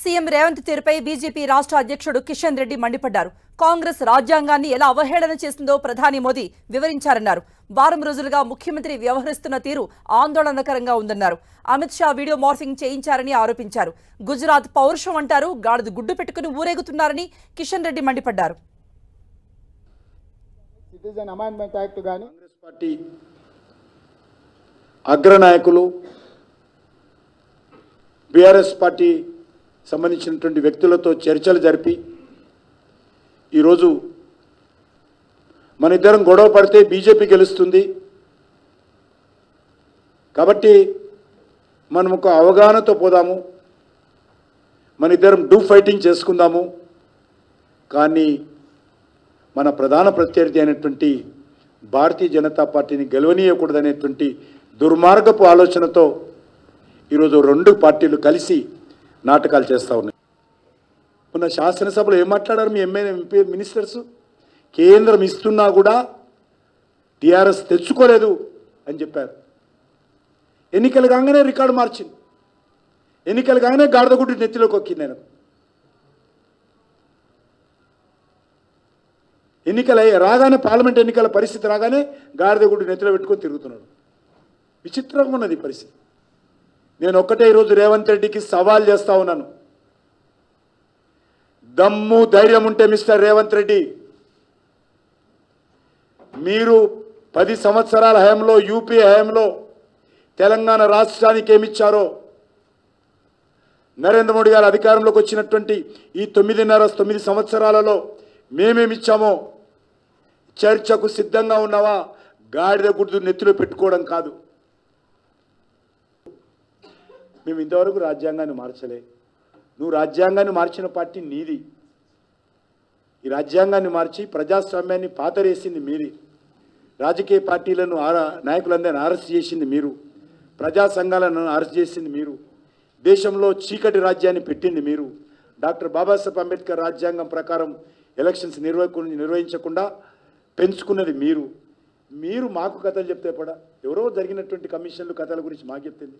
CM Revanth తీరుపై BJP రాష్ట్ర అధ్యక్షుడు కిషన్ రెడ్డి మండిపడ్డారు. కాంగ్రెస్ రాజ్యాంగాన్ని ఎలా అవహేళన చేసిందో ప్రధాని మోదీ వివరించారన్నారు. వారం రోజులుగా ముఖ్యమంత్రి వ్యవహరిస్తున్న తీరు ఆందోళనకరంగా ఉందన్నారు. అమిత్ షా వీడియో మార్ఫింగ్ చేయించారని ఆరోపించారు. గుజరాత్ పౌరుషం అంటారు, గాడిద గుడ్డు పెట్టుకుని ఊరేగుతున్నారని కిషన్ రెడ్డి మండిపడ్డారు. సిటిజన్ అమెండ్మెంట్ యాక్ట్ గాని కాంగ్రెస్ పార్టీ అగ్రనాయకులు బీఆర్ఎస్ పార్టీ సంబంధించినటువంటి వ్యక్తులతో చర్చలు జరిపి ఈరోజు మన ఇద్దరం గొడవ పడితే బీజేపీ గెలుస్తుంది కాబట్టి మనం ఒక అవగాహనతో పోదాము, మన ఇద్దరం డూ ఫైటింగ్ చేసుకుందాము, కానీ మన ప్రధాన ప్రత్యర్థి అయినటువంటి భారతీయ జనతా పార్టీని గెలవనీయకూడదనేటువంటి దుర్మార్గపు ఆలోచనతో ఈరోజు రెండు పార్టీలు కలిసి నాటకాలు చేస్తూ ఉన్నాయి. మొన్న శాసనసభలో ఏం మాట్లాడారు మీ ఎంపీ మినిస్టర్స్? కేంద్రం ఇస్తున్నా కూడా టీఆర్ఎస్ తెచ్చుకోలేదు అని చెప్పారు. ఎన్నికలు కాగానే రికార్డు మార్చింది, ఎన్నికలు కాగానే గాడిదగుడ్డు నెత్తిలోకి వచ్చింది. నేను ఎన్నికలు రాగానే పార్లమెంట్ ఎన్నికల పరిస్థితి రాగానే గాడిదగుడ్డు నెత్తిలో పెట్టుకొని తిరుగుతున్నాడు. విచిత్రంగా ఉన్నది పరిస్థితి. నేను ఒక్కటే ఈరోజు రేవంత్ రెడ్డికి సవాల్ చేస్తా ఉన్నాను. దమ్ము ధైర్యం ఉంటే మిస్టర్ రేవంత్ రెడ్డి, మీరు 10 సంవత్సరాల హయాంలో యూపీ హయాంలో తెలంగాణ రాష్ట్రానికి ఏమిచ్చారో, నరేంద్ర మోడీ గారు అధికారంలోకి వచ్చినటువంటి ఈ 9 సంవత్సరాలలో మేమేమిచ్చామో చర్చకు సిద్ధంగా ఉన్నావా? గాడిద గుడ్డు నెత్తిలో పెట్టుకోవడం కాదు. మేము ఇంతవరకు రాజ్యాంగాన్ని మార్చలే. నువ్వు రాజ్యాంగాన్ని మార్చిన పార్టీ నీది. ఈ రాజ్యాంగాన్ని మార్చి ప్రజాస్వామ్యాన్ని పాతరేసింది మీది. రాజకీయ పార్టీలను నాయకులందరినీ అరెస్ట్ చేసింది మీరు. ప్రజా సంఘాలను అరెస్ట్ చేసింది మీరు. దేశంలో చీకటి రాజ్యాన్ని పెట్టింది మీరు. డాక్టర్ బాబాసాహెబ్ అంబేద్కర్ రాజ్యాంగం ప్రకారం ఎలక్షన్స్ నిర్వహించకుండా పెంచుకున్నది మీరు. మాకు కథలు చెప్తే పడా? ఎవరో జరిగినటువంటి కమిషన్లు కథల గురించి మాకు చెప్తుంది.